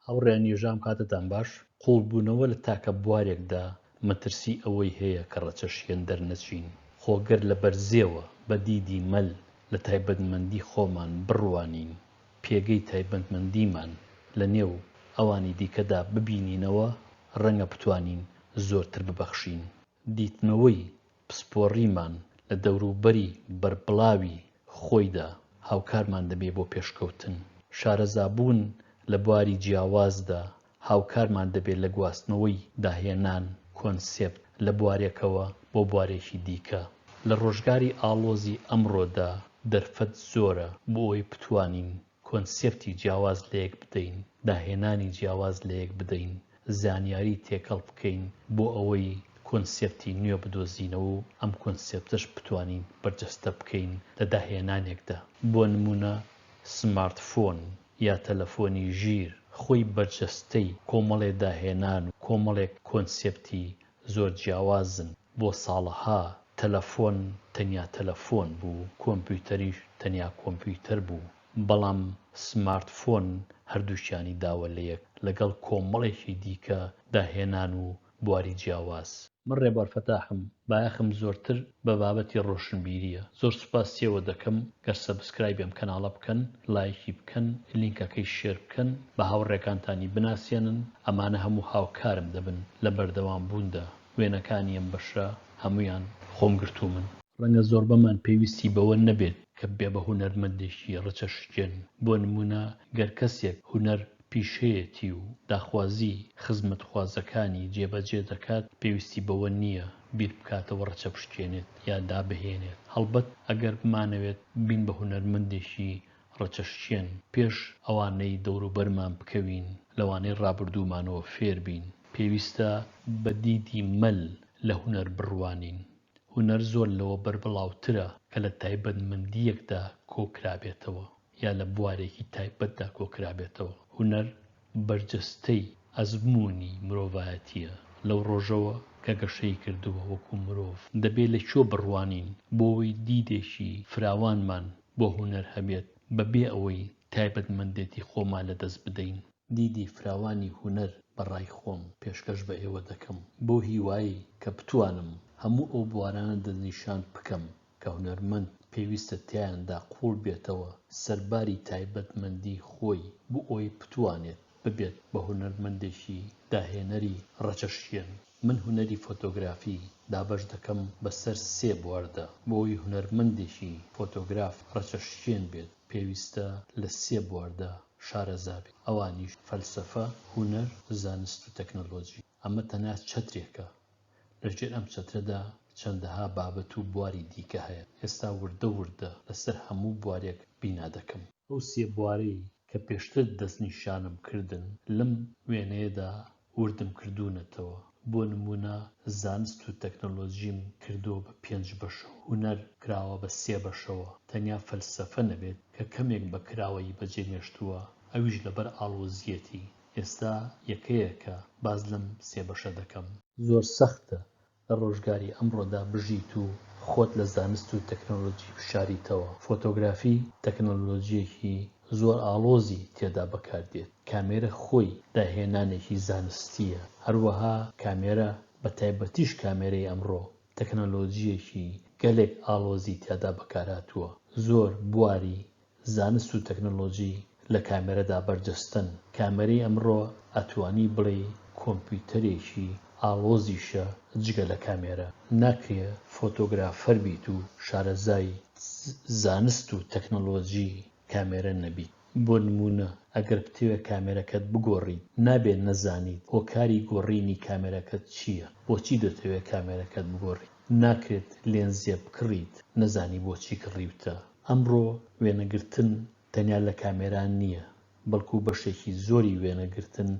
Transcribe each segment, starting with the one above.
هەوڕێ نێژام کاتتان باش قوڵبوونەوە لە تاکە بوارێکدا مەترسی ئەوەی هەیە کە ڕەچەشیان دەرنەچین خۆگەر لە بەرزێوە بە دیدی مەل لە تایبەتمەندی خۆمان بڕوانین پێگەی تایبەتمەندیمان لە نێو ئەوانی دیکەدا ببینینەوە ڕەنگە بتوانین زۆرتر ببەخشین دیتنەوەی پسپۆڕیمان لە دەوروبەری بەربڵاوی خۆیدا هاوکارمان دەبێ بۆ پێشکەوتن شارەزابوون لە بواری جیاوازدا هاوکارمان دەبێت لە گواستنەوەی داهێنان کۆنسێپت لە بوارێکەوە بۆ بوارێکی دیکە لە ڕۆژگاری ئاڵۆزی ئەمڕۆدا دەرفەت زۆرە بۆ ئەوەی بتوانین کۆنسێپتی جیاواز لە یەک بدەین داهێنانی جیاواز لە یەک بدەین زانیاری تێکەڵ بکەین بۆ ئەوەی کۆنسێپتی نوێ بدۆزینەوە و ئەم کۆنسێپتش بتوانین بەرجەستە بکەین لە داهێنانێکدا بۆ نمونە سمارتفۆن یا تەلەفۆنی ژیر خۆی بەرجەستەی کۆمەڵێ داهێنان و کۆمەڵێک کۆنسێپتی زۆر جیاوازن بۆ ساڵەها تەلەفۆن تەنیا تەلەفۆن بوو کۆمپیوتەریش تەنیا کۆمپیوتەر بوو بەڵام سمارتفۆن هەردووشیانی داوە لە یەک لەگەڵ کۆمەڵێکی دیکە داهێنان و بواری جیاواز من ڕێبەر فەتاحم بایەخم زۆرتر بە بابەتی ڕۆشنبیریە زۆر سوپاسیەوە دەکەم گەر سەبسکرایب بێم کەناڵە بکەن لایکی بکەن لینکەکەی شێر بکەن بە هاوڕێکانتانی بناسیێنن ئەمانە هەموو هاوکارم دەبن لە بەردەوام بووندا وێنەکانی ئەم بەشە هەمویان خۆم گرتو من ڕەنگە زۆر بەمان پێویستی بەوە نەبێت کە بێ بە هونەرمەندێکی ڕەچەشکێن بۆ نمونە گەر کەسێک هونەر پیشەیەتی و داخوازی خزمەتخوازەکانی جێبەجێ دەکات پێویستی بەوە نییە بیر بکاتەوە ڕەچە بشکێنێت یا دابهێنێت هەڵبەت ئەگەر بمانەوێت بین بە هونەرمەندێکی ڕەچەشکێن پێش ئەوانەی دەوروبەرمان بکەوین لەوانەی ڕابردوومانەوە فێر بین پێویستە بە دیدی مەل لە هونەر بڕوانین هونەر زۆر لەوە بەربڵاوترە کە لە تایبەتمەندیەکدا کۆکرابێتەوە یا لە بوارێکی تایبەتدا کۆکرابێتەوە هونەر بەرجەستەی ئەزمموی مرۆڤایەتیە لەو ڕۆژەوە کە گەشەی کردووە وەکو مرۆڤ دەبێت لە کوێ بڕوانین بۆەوەی دیدێکی فراوانمان بۆ هونەر هەبێت بەبێ ئەوەی تایبەتمەندێتی خۆمان لەدەست بدەین دیدی فراوانی هونەر بەڕای خۆم پێشکەش بە ئێوە دەکەم بۆ هیوایی کە بتوانم هەموو ئەو بوارانە دەنیشان بکەم کە هونەرمەند پێویستە تیاندا قوڵ بێتەوە سەرباری تایبەتمەندی خۆی بۆ ئەوی بتوانێت ببێت بە هونەرمەندێکی داهێنەری ڕەچەشکێن من هونەری فۆتۆگرافی دابەش دەکەم بەسەر سێ بواردا بۆ ئەوی هونەرمەندێکی فۆتۆگراف ڕەچەشکێن بێت پێویستە لە سێ بواردا شارەزابێت ئەوانیش فەلسەفە هونەر زانست و تەکنۆلۆژی ئەمە تەنیا چەترێکە لەژێر ئەم چەترەدا چەندەها بابەت و بواری دیکە هەیە ئێستا وردە وردە لەسەر هەموو بوارێک بینا دەکەم ئەو سێ بوارەی کە پێشتر دەستنیشانم کردن لەم وێنەیەدا وردم کردوونەتەوە بۆ نمونە زانست و تەکنۆلۆژیم کردووە بە 5 بەش هونەر کراوە بە 3 بەشەوە تەنیا فەلسەفە نەبێت کە کەمێک بە کراوەی بەجێمێشتووە ئەویش لەبەر ئاڵۆزیەتی ئێستا یەکەیەکە باز لەم 3 بەشە دەکەم زۆر سەختە لە ڕۆژگاری ئەمڕۆدا بژیت و خۆت لە زانست و تەکنۆلۆژی بشاریتەوە فۆتۆگرافی تەکنۆلۆژیەکی زۆر ئاڵۆزی تێدا بەکاردێت کامێرە خۆی داهێنانێکی زانستیە هەروەها کامێرە بە تایبەتیش کامێرەی ئەمڕۆ تەکنۆلۆژیەکی گەلێک ئاڵۆزی تێدا بەکارهاتووە زۆر بواری زانست و تەکنۆلۆژی لە کامێرەدا بەرجەستن کامێرەی ئەمڕۆ ئەتوانی بڵێ کۆمپیوتەرێکی ئاڵۆزیشە جگە لە کامێرە ناکرێ فۆتۆگرافەر بیت و شارەزای زانست و تەکنۆلۆژی کامێرە نەبیت بۆ نمونە ئەگەر بتەوێت کامێرەکەت بگۆڕیت نابێت نەزانیت هۆکاری گۆڕینی کامێرەکەت چییە بۆچی دەتەوێت کامێرەکەت بگۆڕیت ناکرێت لێنزێ بکڕیت نەزانی بۆچی کڕیوتە ئەمڕۆ وێنەگرتن تەنیا لە کامێران نییە بەڵکو بەشێکی زۆری وێنەگرتن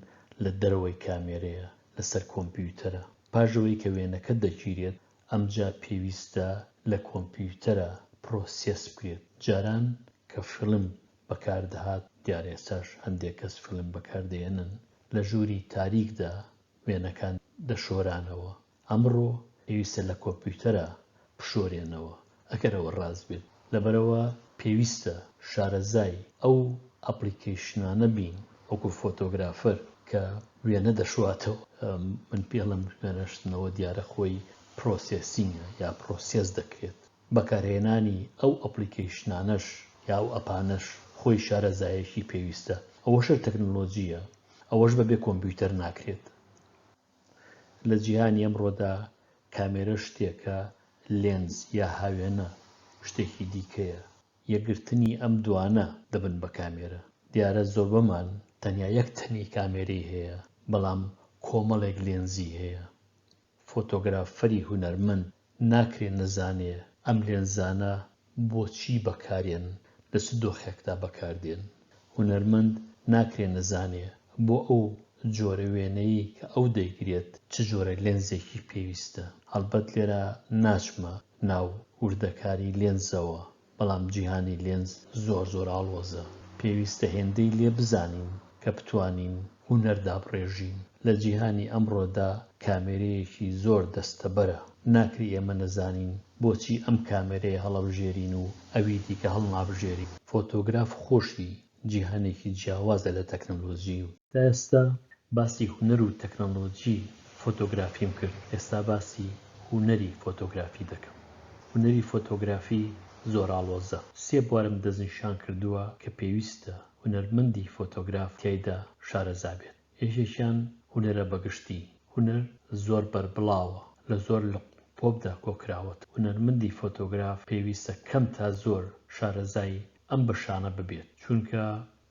لە دەرەوەی کامێرەیە لەسەر کۆمپیوتەرە پاژەوەی کە وێنەکە دەگیرێت ئەمجا پێویستە لە کۆمپیوتەرە پرۆسێس بکرێت جاران کە فیلم بەکاردەهات دیارێساش هەندێک کەس فیلم بەکاردێنن لە ژووری تاریکدا وێنەکان دەشۆرانەوە ئەمڕۆ پێویستە لە کۆمپیوتەرە بشۆرێنەوە ئەگەرەوە ڕاست بێت لەبەرەوە پێویستە شارەزای ئەو ئەپلیکیشنانە بین وەکو فۆتۆگرافەر کە وێنە دەشواتەوە من پێڵم وێنەشتنەوە دیارە خۆی پرۆسێسینگە یا پرۆسێس دەکرێت بەکارهێنانی ئەو ئەپلیکیشنانەش یا ئەو ئەپانەش خۆی شارەزایەکی پێویستە ئەوەشە تەکنۆلۆجیە ئەوەش بەبێ کۆمپیوتەر ناکرێت لە جیهانی ئەمڕۆدا کامێرە شتێکە لێنز یا هاوێنە شتێکی دیکەیە یەکگرتنی ئەم دوانە دەبن بە کامێرە دیارە زۆر بەمان تەنیا یەک تەنی کامێرەی هەیە بەڵام کۆمەڵێک لێنزی هەیە فۆتۆگرافەری هونەرمەند ناکرێت نەزانێ ئەم لێنزانە بۆچی بەکارێن لە چ دۆخێکدا بەکاردێن هونەرمەند ناکرێت نەزانێ بۆ ئەو جۆرە وێنەیە کە ئەو دەیگرێت چ جۆرە لێنزێکی پێویستە هەڵبەت لێرە ناچمە ناو وردەکاری لێنزەوە بەڵام جیهانی لێنز زۆر ئاڵۆزە پێویستە هێندەی لێ بزانین کە بتوانین هونەردا بڕێژین لە جیهانی ئەمڕۆدا کامێرەیەکی زۆر دەستەبەرە ناکری ئێمە نەزانین بۆچی ئەم کامێرەیە هەڵەبژێرین و ئەوی دیکە هەڵنابژێرین فۆتۆگراف خۆشی جیهانێکی جیاوازە لە تەکنۆلۆژی و تا ئێستا باسی هونەر و تەکنۆلۆژی فۆتۆگرافیم کرد ئێستا باسی هونەری فۆتۆگرافی دەکەم هونەری فۆتۆگرافی زۆر ئاڵۆزە سێ بوارم دەستنیشان کردووە کە پێویستە هونەرمەندی فۆتۆگراف تیایدا شارەزا بێت یەکێکیان هونەرە بەگشتی هونەر زۆر بەربڵاوە لە زۆر لە پۆپدا کۆکراوەت هونەرمەندی فۆتۆگراف پێویستە کەم تا زۆر شارەزای ئەم بەشانە ببێت چونکە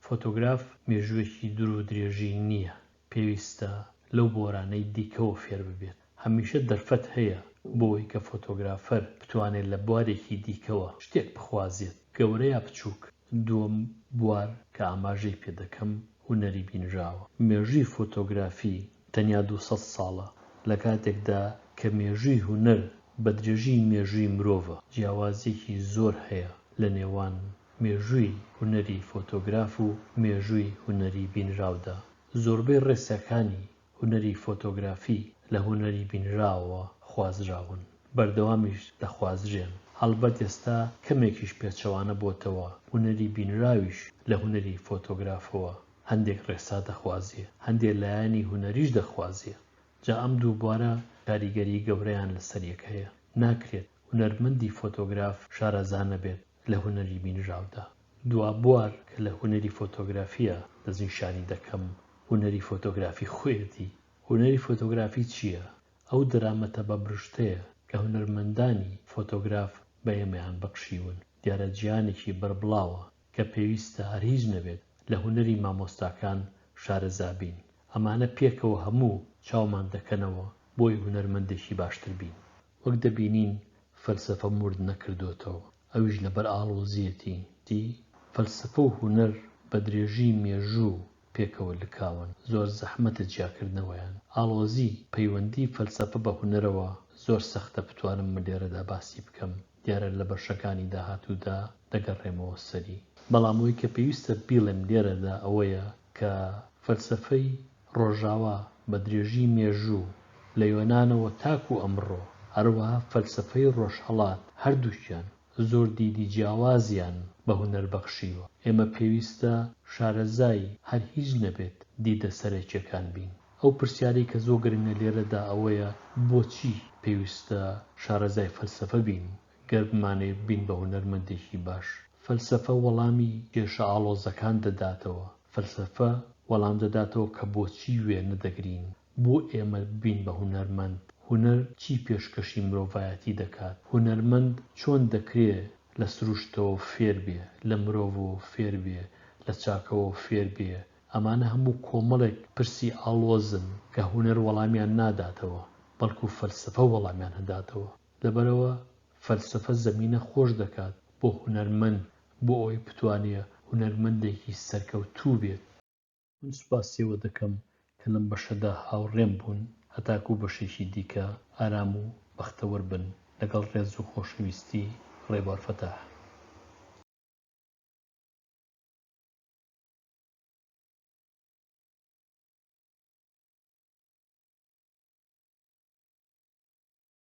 فۆتۆگراف مێژوویەکی دوور و درێژی نییە پێویستە لەو بۆرانەی دیکەوە فێر ببێت هەمیشە دەرفەت هەیە بۆی کە فۆتۆگرافەر بتوانێت لە بوارێکی دیکەوە شتێک بخوازێت گەورە یا بچووک دووەم بوار کە ئاماژەی پێدەکەم هونەری بینراوە مێژووی فۆتۆگرافی تەنیا 200 ساڵە لە کاتێکدا کە مێژووی هونەر بە درێژی مێژووی مرۆڤە جیاوازیەکی زۆر هەیە لە نێوان مێژووی هونەری فۆتۆگراف و مێژووی هونەری بینراودا زۆربەی ڕێسەکانی هونەری فۆتۆگرافی لە هونەری بینراوە خوازراون بەردەوامیش دەخوازرێن هەڵبەت ئێستا کەمێکیش پێچەوانە بۆتەوە هونەری بینراویش لە هونەری فۆتۆگرافەوە هەندێک ڕێسا دەخوازیە هەندێک لایەنی هونەریش دەخوازیە جا ئەم دوو بوارە کاریگەری گەورەیان لەسەر یەک هەیە ناکرێت هونەرمەندی فۆتۆگراف شارەزا نەبێت لە هونەری بینراودا دوا بوار کە لە هونەری فۆتۆگرافیە دەستنیشانی دەکەم هونەری فۆتۆگرافی خۆیەتی هونەری فۆتۆگرافی چییە؟ ئەو دەرامەتە بە برشتەیە کە هونەرمەندانی فۆتۆگراف بە ئێمەیان بەخشیون دیارە جیهانێکی بەربڵاوە کە پێویستە هەر هیچ نەبێت لە هونەری مامۆستاکان شارەزا بین ئەمانە پێکەوە هەموو چاومان دەکەنەوە بۆی هونەرمەندێکی باشتر بین وەک دەبینین فەلسەفە مرد نەکردوێتەوە ئەویش لەبەر ئاڵۆزیەتی فەلسەفە و هونەر بە درێژی مێژوو پێکەوە لکاون زۆر زەحمەتە جیاکردنەوەیان ئاڵۆزی پەیوەندی فەلسەفە بە هونەرەوە زۆر سەختە بتوانم من لێرەدا باسی بکەم دیارە لە بەشەکانی داهاتوودا دەگەڕێمەوە سەری بەڵام ئەوەی کە پێویستە بیڵێم لێرەدا ئەوەیە کە فەلسەفەی ڕۆژاوا بە درێژی مێژوو لە یۆنانەوە تاکو ئەمڕۆ هەروەها فەلسەفەی ڕۆژهەڵات هەردووکیان زۆر دیدی جیاوازیان بە هونەر بەخشیوە ئێمە پێویستە شارەزای هەر هیچ نەبێت دیدە سەرەکیەکان بین ئەو پرسیارەی کە زۆر گرنگە لێرەدا ئەوەیە بۆچی پێویستە شارەزای فەلسەفە بین گەر بمانێ بین بە هونەرمەندێکی باش فەلسەفە وەڵامی کێشە ئاڵۆزەکان دەداتەوە فەلسەفە وەڵام دەداتەوە کە بۆچی وێنە دەگرین بۆ ئێمە بین بە هونەرمەند هونەر چی پێشکەشی مرۆڤایەتی دەکات هونەرمەند چۆن دەکرێت لە سروشتەوە فێر بێ لە مرۆڤەوە فێر بێ لە چاکەوە فێر بێ ئەمانە هەموو کۆمەڵێک پرسی ئاڵۆزن کە هونەر وەڵامیان ناداتەوە بەڵکو فەلسەفە وەڵامیان هەداتەوە لەبەرەوە فەلسەفە زەمینە خۆش دەکات بۆ هونەرمەند بۆ ئەوەی بتوانێت هونەرمەندێکی سەرکەوتوو بێت من سوپاسیەوە دەکەم کە لەم بەشەدا هاوڕێم بوون هەتاکو بەشێکی دیکە ئارام و بەختەوەر بن لەگەڵ ڕێز و خۆشەویستی ڕێبوار فەتاح